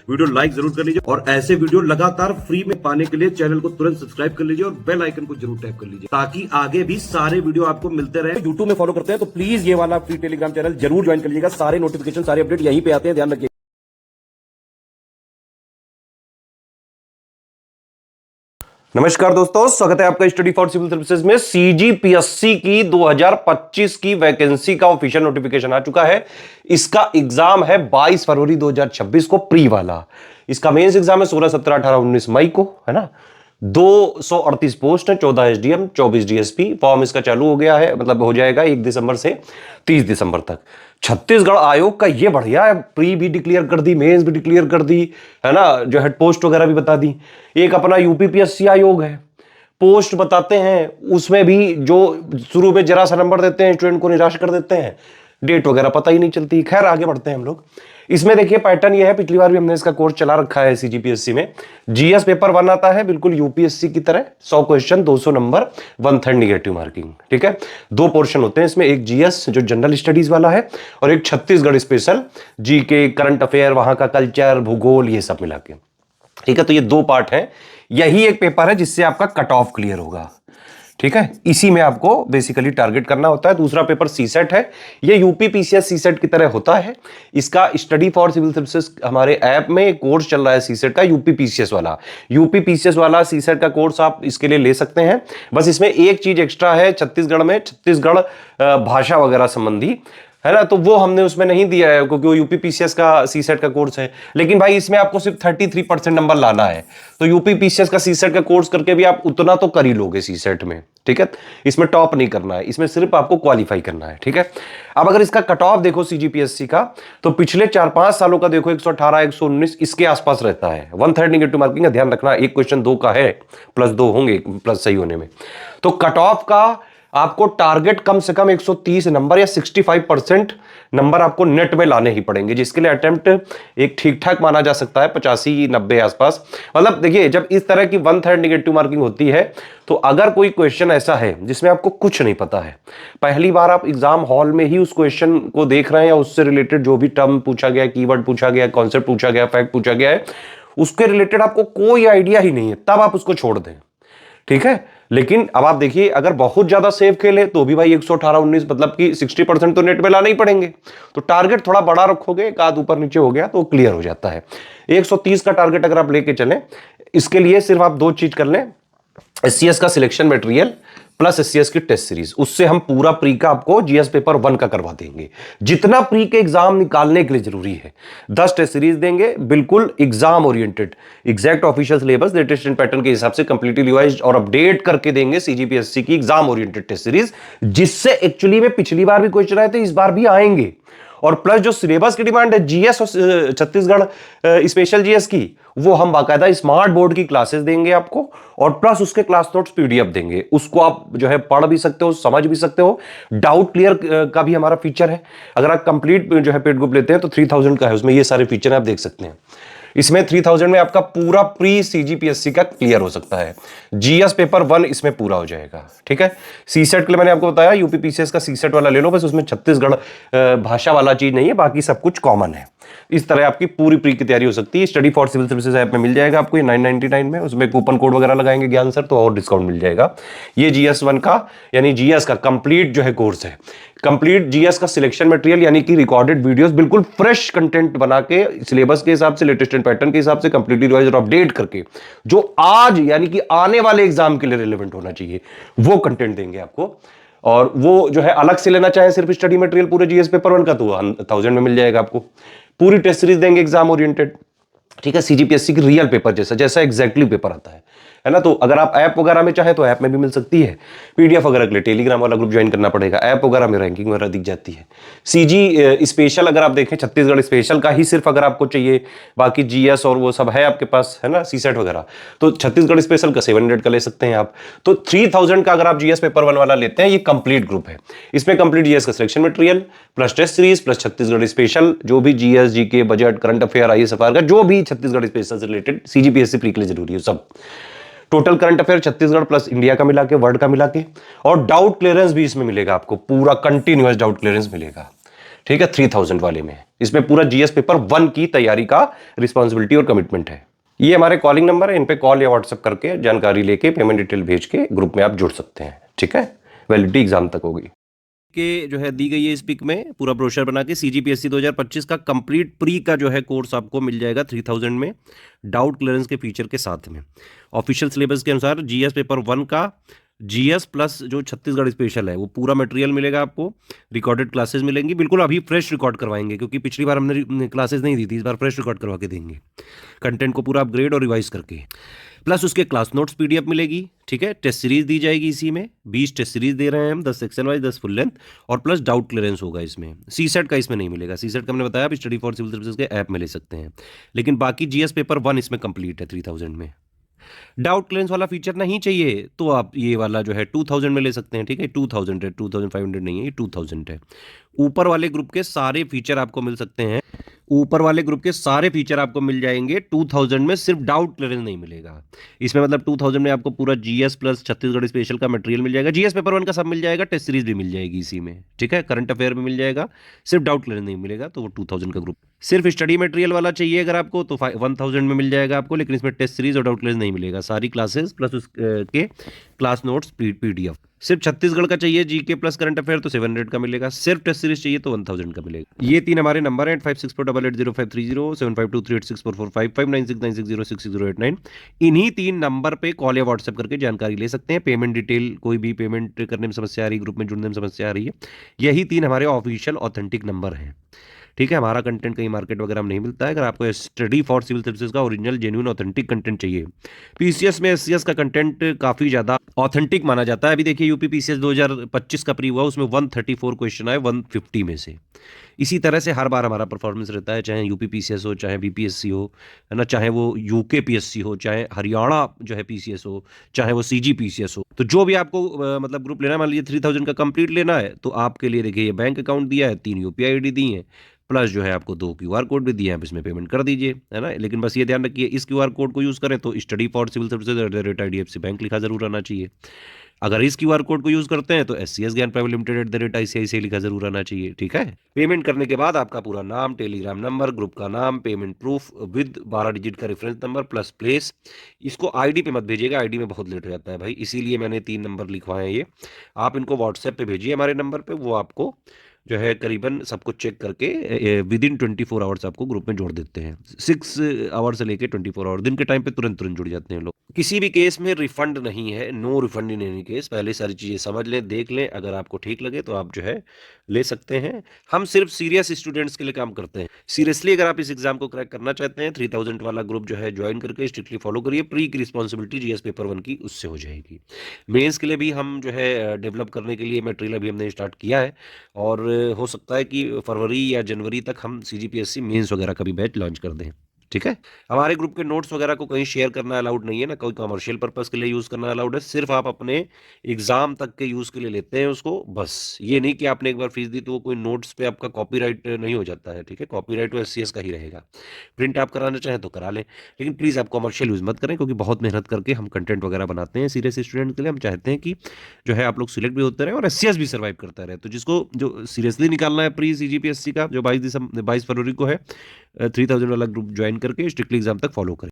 Video like जरूर कर लीजिए और ऐसे वीडियो लगातार फ्री में पाने के लिए चैनल को तुरंत सब्सक्राइब कर लीजिए और बेल आइकन को जरूर टैप कर लीजिए ताकि आगे भी सारे वीडियो आपको मिलते रहे। यूट्यूब में फॉलो करते हैं तो प्लीज ये वाला फ्री टेलीग्राम चैनल जरूर ज्वाइन कर लीजिएगा। सारे नोटिफिकेशन सारे अपडेट यहीं पे आते हैं, ध्यान रखिए। नमस्कार दोस्तों, स्वागत है आपका स्टडी फॉर सिविल सर्विसेज में। सीजीपीएससी की 2025 की वैकेंसी का ऑफिशियल नोटिफिकेशन आ चुका है। इसका एग्जाम है 22 फरवरी 2026 को, प्री वाला। इसका मेंस एग्जाम है 16, 17, 18, 19 मई को, है ना। 238 पोस्ट है, 14 एसडीएम, 24 डीएसपी। फॉर्म इसका चालू हो गया है, मतलब हो जाएगा 1 दिसंबर से 30 दिसंबर तक। छत्तीसगढ़ आयोग का ये बढ़िया है, प्री भी डिक्लेयर कर दी, मेंस भी डिक्लेयर कर दी, है ना, जो हेड पोस्ट वगैरह भी बता दी। एक अपना यूपीपीएससी आयोग है, पोस्ट बताते हैं, उसमें भी जो शुरू में जरा सा नंबर देते हैं, स्टूडेंट को निराश कर देते हैं, डेट वगैरह पता ही नहीं चलती। खैर आगे बढ़ते हैं हम लोग। इसमें देखिए पैटर्न ये है, पिछली बार भी हमने इसका कोर्स चला रखा है सीजीपीएससी में। जीएस पेपर 1 आता है बिल्कुल यूपीएससी की तरह, 100 क्वेश्चन, 200 नंबर, 1/3 निगेटिव मार्किंग, ठीक है। 2 पोर्शन होते हैं इसमें, एक जीएस जो जनरल स्टडीज वाला है और एक Chhattisgarh special, GK, current affair, वहां का कल्चर, भूगोल, ये सब मिला के, ठीक है। तो ये 2 पार्ट है। यही एक पेपर है जिससे आपका कट ऑफ क्लियर होगा, ठीक है। इसी में आपको बेसिकली टारगेट करना होता है। दूसरा पेपर सीसेट है, ये यूपी पीसीएस सीसेट की तरह होता है। इसका स्टडी फॉर सिविल सर्विसेज हमारे ऐप में कोर्स चल रहा है सीसेट का, यूपी पीसीएस वाला। यूपी पीसीएस वाला सीसेट का कोर्स आप इसके लिए ले सकते हैं। बस इसमें एक चीज एक्स्ट्रा है, छत्तीसगढ़ में छत्तीसगढ़ भाषा वगैरह संबंधी, है ना, तो वो हमने उसमें नहीं दिया है क्योंकि वो यूपी पीसीएस का सीसेट का कोर्स है। लेकिन भाई इसमें आपको सिर्फ 33% नंबर लाना है, तो यूपी पीसीएस का सीसेट का कोर्स करके भी आप उतना तो कर ही लोगे सीसेट में, ठीक है। इसमें टॉप नहीं करना है, इसमें सिर्फ आपको क्वालिफाई करना है, ठीक है। अब अगर इसका कट ऑफ देखो सीजीपीएससी का, तो पिछले 4-5 सालों का देखो 118, 119 इसके आसपास रहता है। 1/3 निगेटिव मार्किंग का ध्यान रखना, एक क्वेश्चन 2 का है, +2 होंगे प्लस सही होने में। तो कट ऑफ का आपको टारगेट कम से कम 130 नंबर या 65% नंबर आपको नेट में लाने ही पड़ेंगे, जिसके लिए अटेम्प्ट एक ठीक ठाक माना जा सकता है, 85-90 आसपास। मतलब देखिए, जब इस तरह की 1/3 निगेटिव मार्किंग होती है, तो अगर कोई क्वेश्चन ऐसा है जिसमें आपको कुछ नहीं पता है, पहली बार आप एग्जाम हॉल में ही उस क्वेश्चन को देख रहे हैं या उससे रिलेटेड जो भी टर्म पूछा गया, कीवर्ड पूछा गया, कॉन्सेप्ट पूछा गया, फैक्ट पूछा गया है, उसके रिलेटेड आपको कोई आइडिया ही नहीं है, तब आप उसको छोड़ दें, ठीक है। लेकिन अब आप देखिए, अगर बहुत ज्यादा सेफ खेले तो भी भाई 118, 19 मतलब कि 60% तो नेट में लाने ही पड़ेंगे। तो टारगेट थोड़ा बड़ा रखोगे, एक आध ऊपर नीचे हो गया तो क्लियर हो जाता है। 130 का टारगेट अगर आप लेके चलें, इसके लिए सिर्फ आप 2 चीज कर लें, एससीएस का सिलेक्शन मटेरियल प्लस एससीएस की टेस्ट सीरीज, उससे हम पूरा प्री का आपको जीएस पेपर 1 का करवा देंगे। जितना प्री के एग्जाम निकालने के लिए जरूरी है, 10 टेस्ट सीरीज देंगे, बिल्कुल exam oriented, exact official syllabus latest pattern के हिसाब से कंप्लीटली रिवाइज्ड और अपडेट करके देंगे सीजीपीएससी की एग्जाम ओरिएंटेड टेस्ट सीरीज, जिससे एक्चुअली में पिछली बार भी क्वेश्चन आए थे, इस बार भी आएंगे। और प्लस जो सिलेबस की डिमांड है जीएस और छत्तीसगढ़ स्पेशल जीएस की, वो हम बाकायदा स्मार्ट बोर्ड की क्लासेस देंगे आपको, और प्लस उसके क्लास नोट्स पीडीएफ देंगे। उसको आप जो है पढ़ भी सकते हो, समझ भी सकते हो। डाउट क्लियर का भी हमारा फीचर है। अगर आप कंप्लीट जो है पेड ग्रुप लेते हैं तो 3000 का है, उसमें ये सारे फीचर आप देख सकते हैं। इसमें 3000 में आपका पूरा प्री सीजीपीएससी का क्लियर हो सकता है। जीएस पेपर 1 इसमें पूरा हो जाएगा, ठीक है। सीसेट के लिए मैंने आपको बताया, यूपी पीसीएस का सीसेट वाला ले लो, बस उसमें छत्तीसगढ़ भाषा वाला चीज नहीं है, बाकी सब कुछ कॉमन है। इस तरह आपकी पूरी प्री की तैयारी हो सकती है। Study for civil services app में मिल जाएगा आपको, ये 999 में, उसमें कूपन कोड वगैरह लगाएंगे ज्ञान सर तो और डिस्काउंट मिल जाएगा। ये जीएस 1 का यानी जीएस का कंप्लीट जो है कोर्स है, कंप्लीट जीएस का सिलेक्शन मटेरियल यानी कि रिकॉर्डेड वीडियोस, बिल्कुल फ्रेश कंटेंट बना के सिलेबस के हिसाब से, लेटेस्ट पैटर्न के हिसाब से कंप्लीटली रिवाइज और अपडेट करके, जो आज यानी कि आने वाले एग्जाम के लिए रिलेवेंट होना चाहिए, वो कंटेंट देंगे आपको। और वो जो है अलग से लेना चाहे सिर्फ स्टडी मटेरियल पूरे जीएस पेपर 1 का, तो 1000 में मिल जाएगा आपको। पूरी टेस्ट सीरीज देंगे एग्जाम ओरिएंटेड, ठीक है, सीजीपीएससी की रियल पेपर जैसा जैसा एग्जैक्टली पेपर आता है ना। तो अगर आप ऐप वगैरह में चाहे तो ऐप में भी मिल सकती है। पीडीएफ वगैरह के लिए टेलीग्राम वाला ग्रुप ज्वाइन करना पड़ेगा। ऐप वगैरह में रैंकिंग वगैरह दिख जाती है। सीजी स्पेशल अगर आप देखें, छत्तीसगढ़ स्पेशल का ही सिर्फ अगर आपको चाहिए, बाकी जीएस और वो सब है आपके पास, है ना, सीसेट वगैरह, तो छत्तीसगढ़ स्पेशल का 700 का ले सकते हैं आप। तो 3000 का अगर आप जीएस पेपर 1 वाला लेते हैं, ये कंप्लीट ग्रुप है। इसमें कंप्लीट जीएस का selection material plus test series plus Chhattisgarh special, जो भी GS, GK, budget, current affair, IAS का जो भी छत्तीसगढ़ स्पेशल से रिलेटेड सीजीपीएससी प्री के लिए जरूरी है, सब total current affair Chhattisgarh plus India का मिला के, वर्ल्ड का मिला के, और डाउट क्लियरेंस भी इसमें मिलेगा आपको, पूरा कंटिन्यूअस डाउट क्लियरेंस मिलेगा, ठीक है, 3000 वाले में। इसमें पूरा जीएस पेपर 1 की तैयारी का रिस्पॉन्सिबिलिटी और कमिटमेंट है। ये हमारे कॉलिंग नंबर है, इन पे कॉल या व्हाट्सएप करके जानकारी लेके पेमेंट डिटेल भेज के ग्रुप में आप जुड़ सकते हैं। ठीक है, वैलिडिटी एग्जाम तक होगी के जो है दी गई है। इस पिक में पूरा ब्रोशर बना के सीजीपीएससी 2025 का कंप्लीट प्री का जो है कोर्स आपको मिल जाएगा 3000 में, डाउट क्लियरेंस के फीचर के साथ में। ऑफिशियल सिलेबस के अनुसार जीएस पेपर 1 का जीएस प्लस जो छत्तीसगढ़ स्पेशल है वो पूरा मटेरियल मिलेगा आपको। रिकॉर्डेड क्लासेस मिलेंगी, बिल्कुल अभी फ्रेश रिकॉर्ड करवाएंगे क्योंकि पिछली बार हमने क्लासेस नहीं दी थी, इस बार फ्रेश रिकॉर्ड करवा के देंगे कंटेंट को पूरा अपग्रेड और रिवाइज करके। प्लस उसके क्लास नोट्स पीडीएफ मिलेगी। ठीक है, टेस्ट सीरीज दी जाएगी इसी में, 20 टेस्ट सीरीज दे रहे हैं हम, 10 सेक्शन वाइज, 10 फुल लेंथ, और प्लस डाउट क्लियरेंस होगा इसमें। सीसेट का इसमें नहीं मिलेगा, सीसेट का हमने बताया आप स्टडी फॉर सिविल सर्विसेज के ऐप में ले सकते हैं, लेकिन बाकी जीएस पेपर 1 इसमें कंप्लीट है 3000 में। डाउट क्लियरेंस वाला फीचर नहीं चाहिए तो आप ये वाला जो है 2000 में ले सकते हैं। ठीक है, 2000 है, 2500 नहीं है, ये 2000 है। ऊपर वाले ग्रुप के सारे फीचर आपको मिल सकते हैं, ऊपर वाले ग्रुप के सारे फीचर आपको मिल जाएंगे 2000 में, सिर्फ डाउट क्लियरेंस नहीं मिलेगा इसमें। मतलब 2000 में आपको पूरा जीएस प्लस छत्तीसगढ़ स्पेशल का मटेरियल मिल जाएगा, जीएस पेपर 1 का सब मिल जाएगा, टेस्ट सीरीज भी मिल जाएगी इसी में। ठीक है, करंट अफेयर भी मिल जाएगा, सिर्फ डाउट क्लियरेंस नहीं मिलेगा, तो वो 2000 का ग्रुप। सिर्फ स्टडी मटेरियल वाला चाहिए अगर आपको तो 1000 में मिल जाएगा आपको, लेकिन इसमें टेस्ट सीरीज और डाउट क्लियरेंस नहीं मिलेगा, सारी क्लासेस प्लस उसके क्लास नोट्स पीडीएफ। सिर्फ छत्तीसगढ़ का चाहिए जीके प्लस करंट अफेयर तो 700 का मिलेगा, सिर्फ टेस्ट सीरीज चाहिए तो 1000 का मिलेगा। ये 3 हमारे नंबर हैं, 8564880530, 75238445, 5969606689। इन्हीं 3 नंबर पे कॉल या व्हाट्सएप करके जानकारी ले सकते हैं। पेमेंट डिटेल, कोई भी पेमेंट करने में समस्या आ रही है, ग्रुप में जुड़ने में समस्या आ रही है, यही 3 हमारे ऑफिशियल ऑथेंटिक नंबर हैं। ठीक है, हमारा कंटेंट कहीं मार्केट वगैरह में नहीं मिलता है। अगर आपको स्टडी फॉर सिविल सर्विसेज का ओरिजिनल जेन्युइन ऑथेंटिक कंटेंट चाहिए, पीसीएस में एससीएस का कंटेंट काफ़ी ज़्यादा ऑथेंटिक माना जाता है। अभी देखिए यूपी पीसीएस 2025 का प्री हुआ, उसमें 134 क्वेश्चन आए 150 में से। इसी तरह से हर बार हमारा परफॉर्मेंस रहता है, चाहे यूपी पीसीएस हो, चाहे बीपीएससी हो, है ना, चाहे वो यूके पीएससी हो, चाहे हरियाणा जो है पीसीएस हो, चाहे वो सीजी पीसीएस हो। तो जो भी आपको मतलब ग्रुप लेना है, मान लीजिए 3000 का कंप्लीट लेना है, तो आपके लिए देखिए ये बैंक अकाउंट दिया है, 3 यूपीआई आईडी दी है, प्लस जो है आपको 2 क्यूआर कोड भी दिए हैं, आप इसमें पेमेंट कर दीजिए, है ना। लेकिन बस ये ध्यान रखिए, इस क्यूआर कोड को यूज़ करें तो study for civil services @IDFC bank लिखा जरूर आना चाहिए। अगर इस क्यूआर कोड को यूज़ करते हैं तो एससीएस ज्ञान प्राइवेट लिमिटेड @ICICI लिखा जरूर आना चाहिए। ठीक है, पेमेंट करने के बाद आपका पूरा नाम, टेलीग्राम नंबर, ग्रुप का नाम, पेमेंट प्रूफ विद 12 डिजिट का रेफरेंस नंबर प्लस प्लेस। इसको आईडी पे मत भेजिएगा, आईडी में बहुत लेट हो जाता है भाई, इसीलिए मैंने 3 नंबर लिखवाए हैं ये। आप इनको व्हाट्सएप पे भेजिए हमारे नंबर पे, वो आपको जो है करीबन सब कुछ चेक करके विद इन 24 आवर्स आपको ग्रुप में जोड़ देते हैं। 6 आवर से लेके 24 आवर, दिन के टाइम पे तुरंत तुरंत जुड़ जाते हैं लोग। किसी भी केस में रिफंड नहीं है, no refund in any case. पहले सारी चीज़ें समझ लें, देख लें, अगर आपको ठीक लगे तो आप जो है ले सकते हैं। हम सिर्फ सीरियस स्टूडेंट्स के लिए काम करते हैं। सीरियसली अगर आप इस एग्जाम को क्रैक करना चाहते हैं, 3000 वाला ग्रुप जो है ज्वाइन करके स्ट्रिक्टली फॉलो करिए। प्री की रिस्पॉन्सिबिलिटी जीएस पेपर 1 की उससे हो जाएगी। मेंस के लिए भी हम जो है डेवलप करने के लिए मटेरियल अभी हमने स्टार्ट किया है, और हो सकता है कि फरवरी या जनवरी तक हम सीजीपीएससी मेंस वगैरह का भी बैच लॉन्च कर दें। ठीक है, हमारे ग्रुप के नोट्स वगैरह को कहीं शेयर करना अलाउड नहीं है, ना कोई कमर्शियल पर्पस के लिए यूज़ करना अलाउड है, सिर्फ आप अपने एग्जाम तक के यूज़ के लिए लेते हैं उसको बस। ये नहीं कि आपने एक बार फीस दी तो वो कोई नोट्स पे आपका कॉपीराइट नहीं हो जाता है। ठीक है, कॉपीराइट तो एससीएस का ही रहेगा। प्रिंट आप कराना चाहें तो करा लें, लेकिन प्लीज़ आप कमर्शियल यूज़ मत करें, क्योंकि बहुत मेहनत करके हम कंटेंट वगैरह बनाते हैं सीरियस स्टूडेंट के लिए। हम चाहते हैं कि जो है आप लोग सिलेक्ट भी होते रहे और एससीएस भी सर्वाइव करता रहे। तो जिसको जो सीरियसली निकालना है प्री सीजीपीएससी का, जो 22 फरवरी को है, 3000 वाला ग्रुप ज्वाइन करके स्ट्रिक्टली एग्जाम तक फॉलो करें।